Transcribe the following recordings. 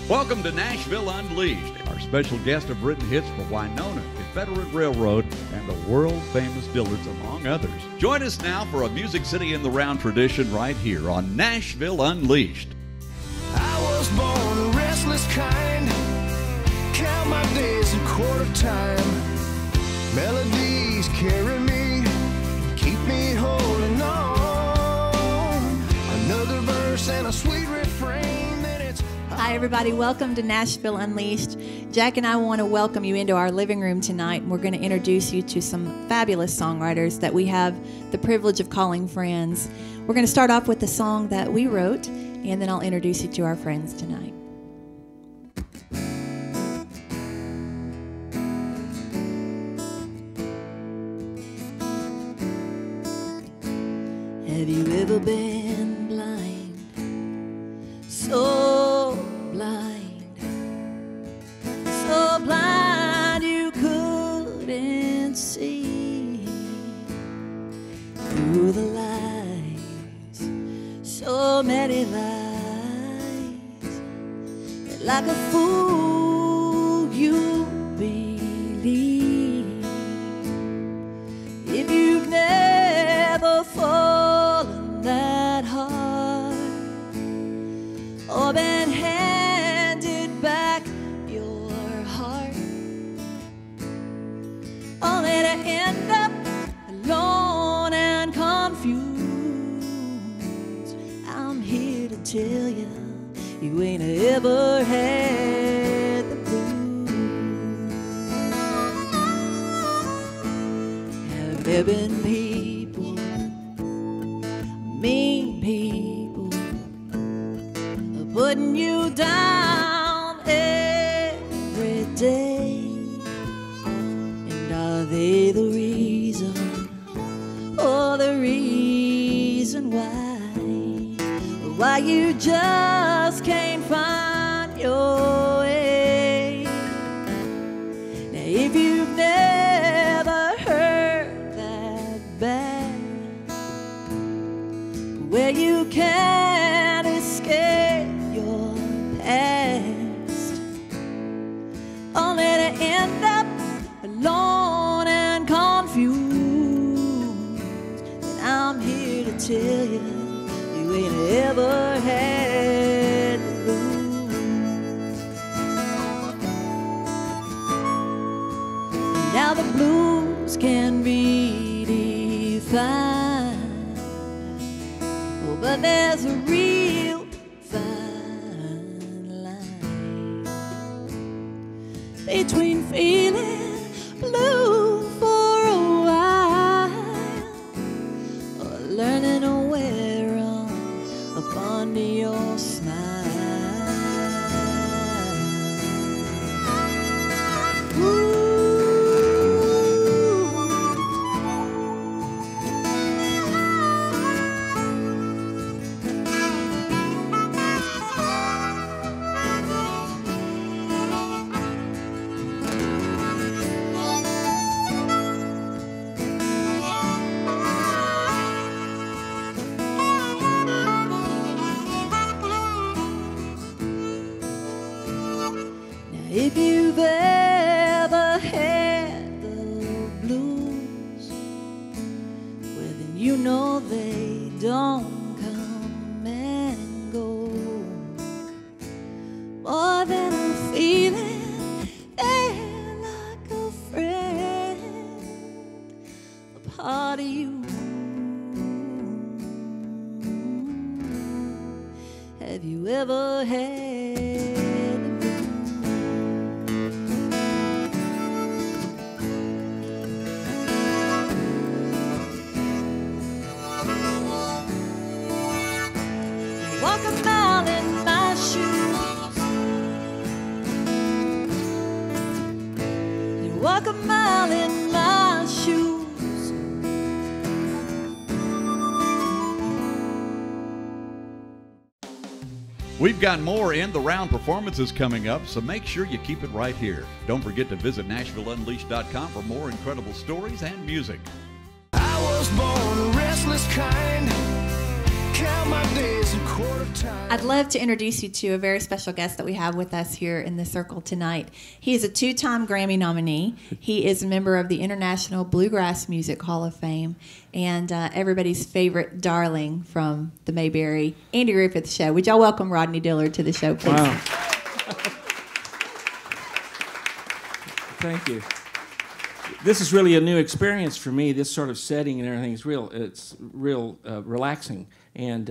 Welcome to Nashville Unleashed. Our special guests have written hits for Winona, Confederate Railroad, and the world-famous Dillards, among others. Join us now for a Music City in the Round tradition right here on Nashville Unleashed. I was born a restless kind, count my days in quarter time. Melodies carry me, keep me holding on. Another verse and a sweet refrain, then it's... Hi everybody, welcome to Nashville Unleashed. Jack and I want to welcome you into our living room tonight, and we're going to introduce you to some fabulous songwriters that we have the privilege of calling friends. We're going to start off with the song that we wrote, and then I'll introduce you to our friends tonight. Have you ever been blind? So blind, so blind you couldn't see through the lies, so many lies, that like a fool you believe. If you've never fallen that hard or been handed back your heart, only to end up alone and confused, I'm here to tell you, you ain't ever had the blues. Have there been people, mean people, putting you down every day? And are they the reason, or the reason why you just can't find your way? Now if you've never heard that bad, where you can't escape your past, only to end up alone and confused, then I'm here to tell you, you ain't ever had the blues. Now the blues can be defined, but there's a real fine line between feeling blue for a while or learning to wear on upon your smile. Ooh. If you've ever had the blues, well then you know they don't come and go. More than a feeling, they're like a friend, a part of you. Have you ever had? Walk a mile in my shoes. You walk a mile in my shoes. We've got more In the Round performances coming up, so make sure you keep it right here. Don't forget to visit NashvilleUnleashed.com for more incredible stories and music. I was born a restless kind, count count my days in quarter time. I'd love to introduce you to a very special guest that we have with us here in the circle tonight. He is a 2-time Grammy nominee. He is a member of the International Bluegrass Music Hall of Fame and everybody's favorite darling from the Mayberry, Andy Griffith Show. Would y'all welcome Rodney Dillard to the show, please? Wow. Thank you. This is really a new experience for me. This sort of setting and everything is real. It's real relaxing, and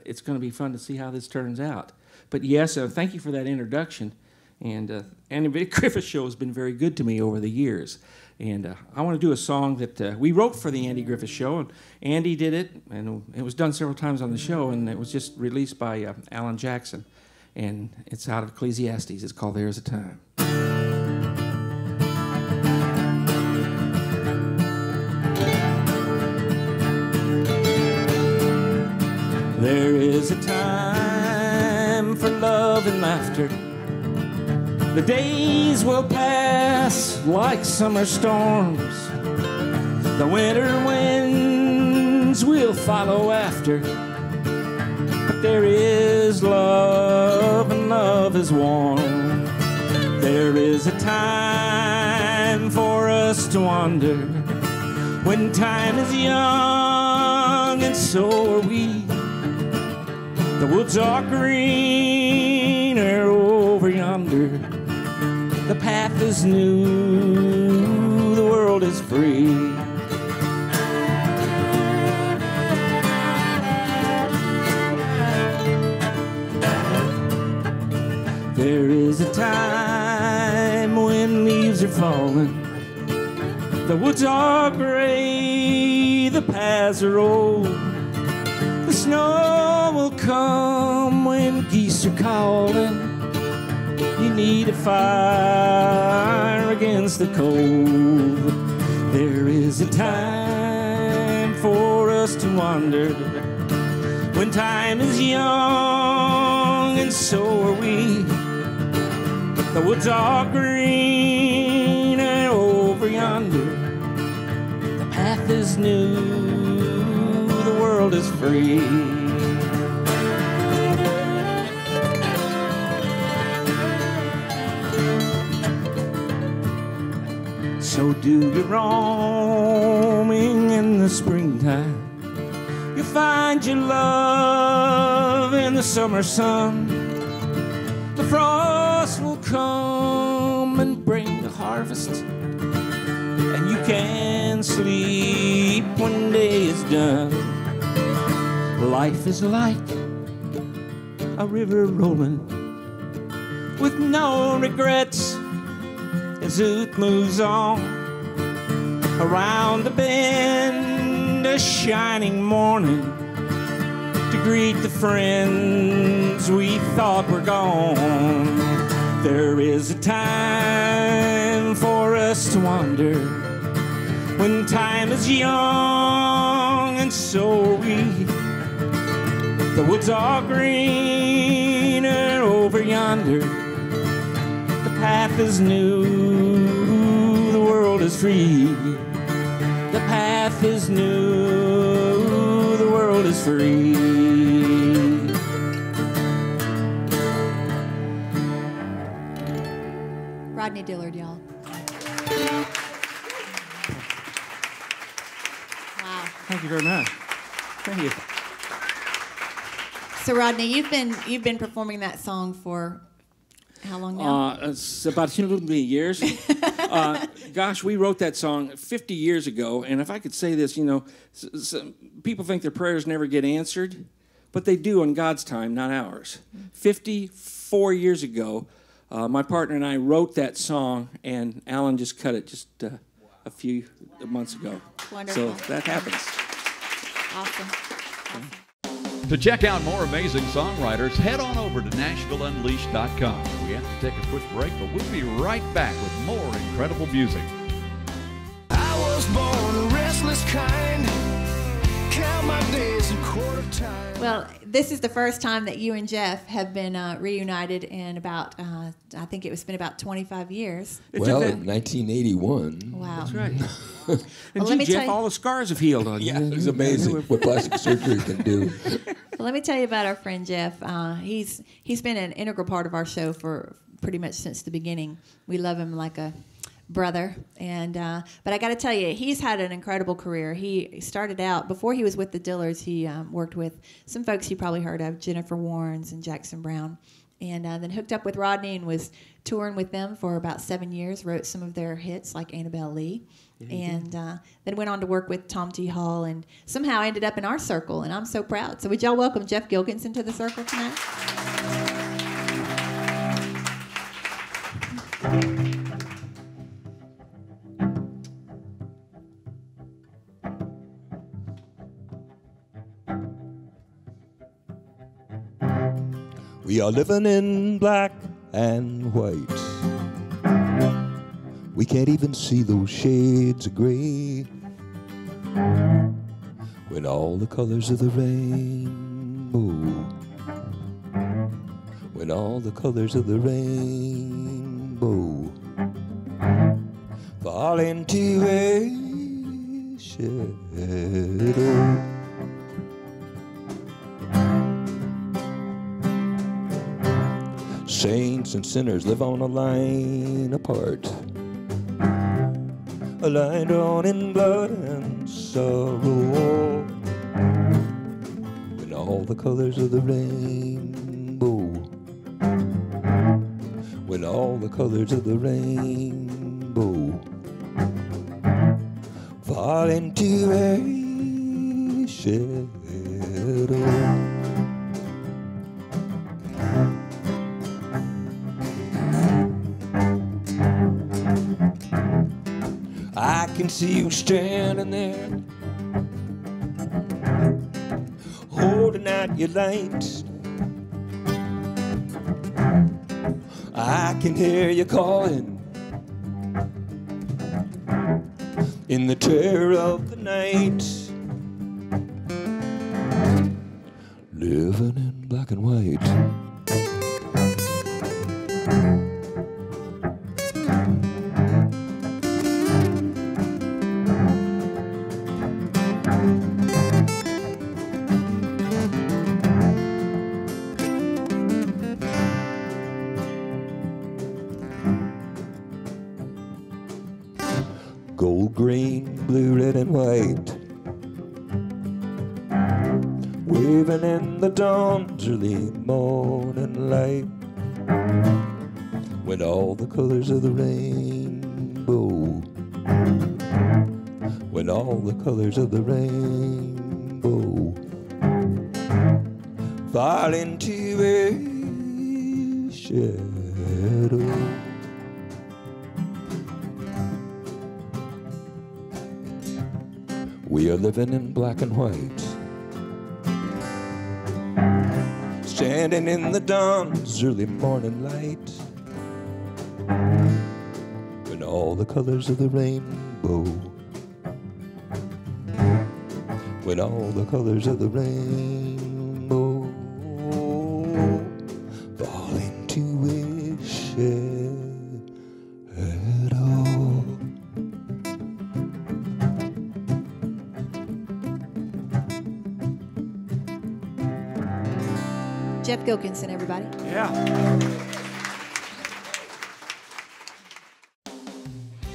it's going to be fun to see how this turns out. But yes, thank you for that introduction. And Andy Griffith Show has been very good to me over the years. And I want to do a song that we wrote for the Andy Griffith Show, and Andy did it, and it was done several times on the show, and it was just released by Alan Jackson. And it's out of Ecclesiastes. It's called There's a Time. There is a time for love and laughter. The days will pass like summer storms. The winter winds will follow after. But there is love, and love is warm. There is a time for us to wander, when time is young and so are we. The woods are greener over yonder. The path is new, the world is free. There is a time when leaves are falling. The woods are gray, the paths are old. The snow will come when geese are calling. You need a fire against the cold. There is a time for us to wander, when time is young and so are we. The woods are green and over yonder. The path is new, the world is free. So do your roaming in the springtime. You'll find your love in the summer sun. The frost will come and bring the harvest, and you can sleep when day is done. Life is like a river rolling with no regrets as it moves on. Around the bend, a shining morning to greet the friends we thought were gone. There is a time for us to wander, when time is young and so are we. The woods are greener over yonder. The path is new, the world is free. The path is new, the world is free. Rodney Dillard, y'all. Wow. Thank you very much. Thank you. So Rodney, you've been performing that song for how long now? It's about a little bit years. Gosh, we wrote that song 50 years ago, and if I could say this, you know, people think their prayers never get answered, but they do in God's time, not ours. 54 years ago, my partner and I wrote that song, and Alan just cut it just a few months ago. Wonderful. So that happens. Awesome. To check out more amazing songwriters, head on over to NashvilleUnleashed.com. We have to take a quick break, but we'll be right back with more incredible music. I was born a restless kind. Count count my days in quarter time. Well, this is the first time that you and Jeff have been reunited in about, I think it's been about 25 years. Well, in 1981. Wow. That's right. Well, And let me Jeff, tell you- all the scars have healed on you. Yeah, it was amazing what plastic surgery can do. Well, let me tell you about our friend Jeff. He's been an integral part of our show for pretty much since the beginning. We love him like a brother, and but I got to tell you, he's had an incredible career. He started out before he was with the Dillards. He worked with some folks you probably heard of, Jennifer Warnes and Jackson Brown, and then hooked up with Rodney and was touring with them for about 7 years. Wrote some of their hits like Annabelle Lee. And then went on to work with Tom T. Hall and somehow ended up in our circle, and I'm so proud. So would y'all welcome Jeff Gilkinson to the circle tonight? We are living in black and white. We can't even see those shades of gray. When all the colors of the rainbow, when all the colors of the rainbow fall into a shadow. Saints and sinners live on a line apart, a line drawn in blood and sorrow. When all the colors of the rainbow, when all the colors of the rainbow fall into a shadow. I can see you standing there, holding out your light. I can hear you calling in the terror of the night. Living in black and white. Gold, green, blue, red, and white, waving in the dawn's early morning light. When all the colors of the rainbow, when all the colors of the rainbow fall into a shadow. We are living in black and white, standing in the dawn's early morning light. When all the colors of the rainbow, when all the colors of the rainbow fall into a shadow. Jeff Gilkinson, everybody. Yeah.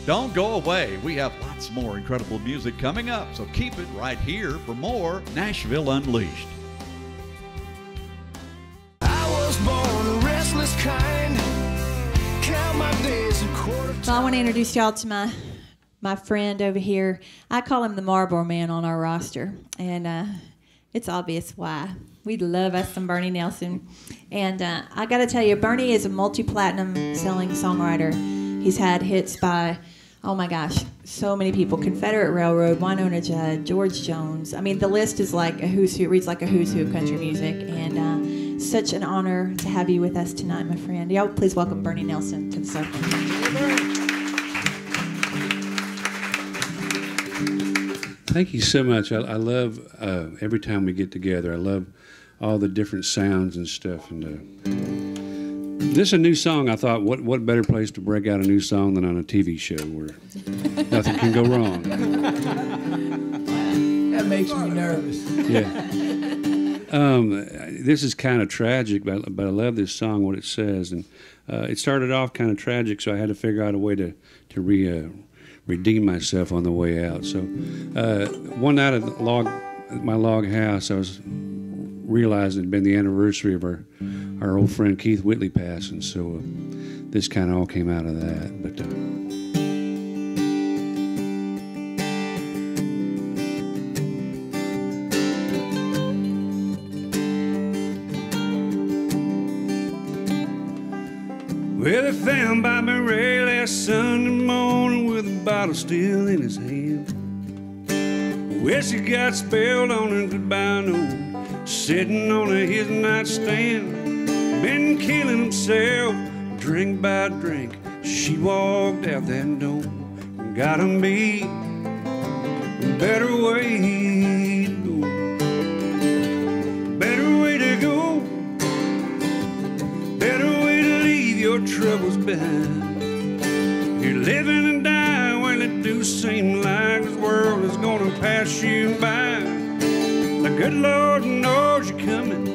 Don't go away. We have lots more incredible music coming up, so keep it right here for more Nashville Unleashed. I was born a restless kind. Count my days in quarter time. So I want to introduce y'all to my friend over here. I call him the Marlboro Man on our roster, and it's obvious why. We love us some Bernie Nelson. And I got to tell you, Bernie is a multi-platinum selling songwriter. He's had hits by, oh my gosh, so many people. Confederate Railroad, Winona Judd, George Jones. I mean, the list is like a who's who, reads like a who's who of country music. And such an honor to have you with us tonight, my friend. Y'all please welcome Bernie Nelson to the circle. Thank you so much. I love every time we get together. I love all the different sounds and stuff. And this is a new song. I thought, what better place to break out a new song than on a TV show where nothing can go wrong. That makes me nervous. Yeah. This is kind of tragic, but I love this song, what it says. And it started off kind of tragic, so I had to figure out a way to redeem myself on the way out. So one night at my log house, I was realizing it had been the anniversary of our old friend Keith Whitley passing. So this kind of all came out of that. But well, they found Bobby Ray last Sunday morning with a bottle still in his hand. Well, she got spelled on a goodbye note, sitting on his nightstand. Been killing himself, drink by drink. She walked out that door. Gotta be a better way to go. Better way to go. Better way to leave your troubles behind. You're living and dying, well, it do seem like this world is gonna pass you by. The good Lord knows you're coming.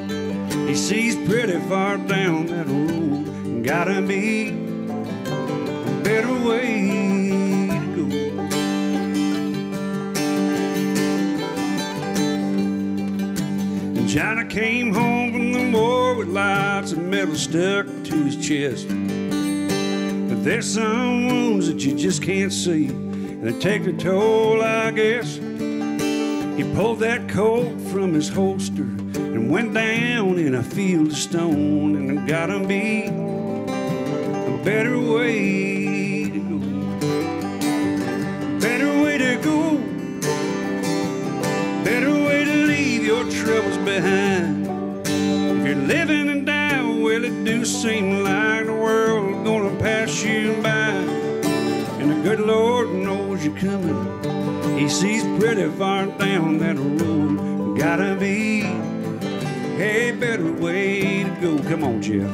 He sees pretty far down that road. Gotta be a better way to go. And Johnny came home from the war with lots of metal stuck to his chest. But there's some wounds that you just can't see, and they take their toll, I guess. He pulled that Colt from his holster and went down in a field of stone. And there gotta be a better way to go. Better way to go. Better way to leave your troubles behind. If you're living and dying, well, it do seem like the world's gonna pass you by. And the good Lord knows you're coming. He sees pretty far down that road. Gotta be a better way to go. Come on, Jeff.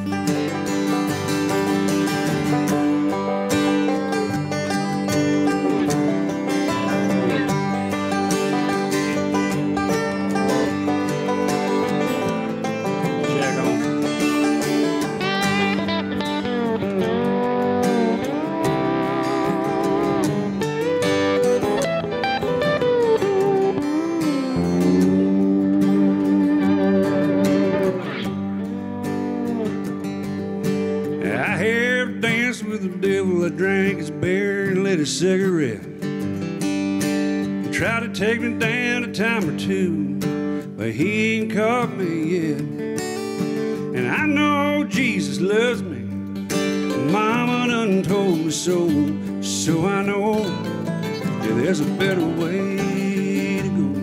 Drank his beer and lit a cigarette. He tried to take me down a time or two, but he ain't caught me yet. And I know Jesus loves me, and Mama done told me so. So I know that there's a better way to go.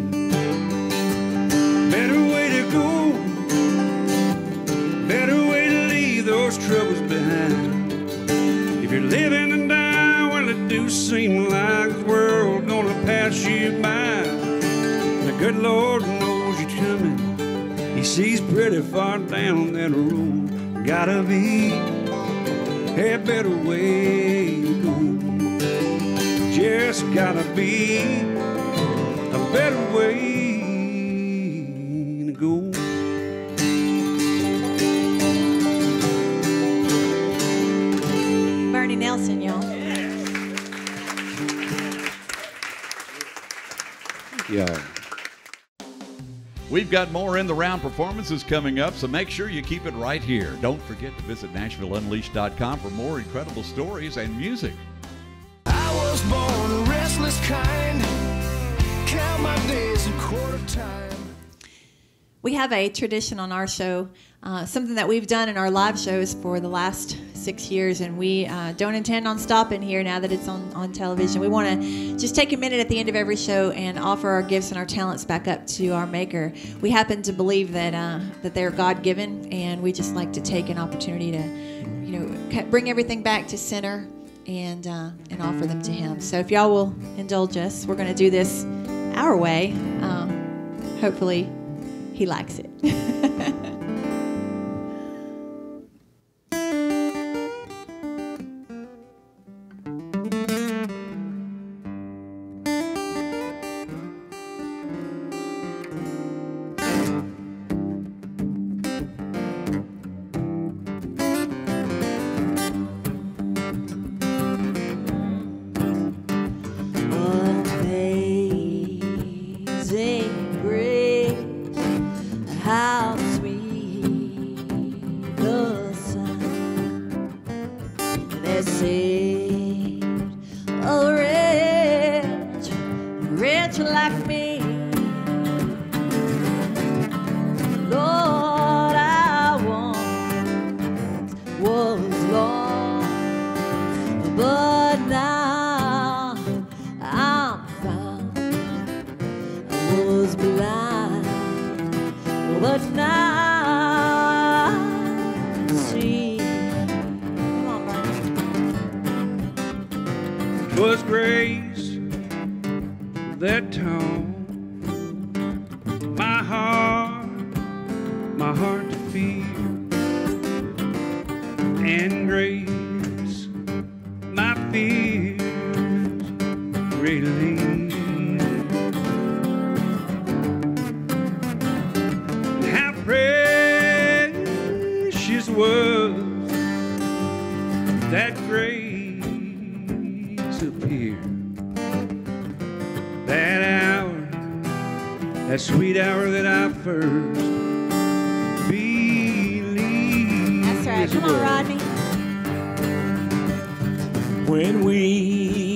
Better way to go. Better way to leave those troubles behind. If you're living and dying, well, it do seem like the world's gonna pass you by. The good Lord knows you're coming. He sees pretty far down that road. Gotta be a better way to go. Just gotta be a better way to go. Nelson, y'all. Yeah. We've got more In the Round performances coming up, so make sure you keep it right here. Don't forget to visit NashvilleUnleashed.com for more incredible stories and music. I was born a restless kind, count my days in quarter time. We have a tradition on our show, something that we've done in our live shows for the last 6 years, and we don't intend on stopping here now that it's on television. We want to just take a minute at the end of every show and offer our gifts and our talents back up to our Maker. We happen to believe that that they're God-given, and we just like to take an opportunity to, bring everything back to center and offer them to Him. So if y'all will indulge us, we're going to do this our way. Hopefully he likes it. Was grace that tone my heart to feel, and grace my fears relieve. How precious was that grace appear, that hour, that sweet hour that I first believed. That's right. Come on, Rodney. When we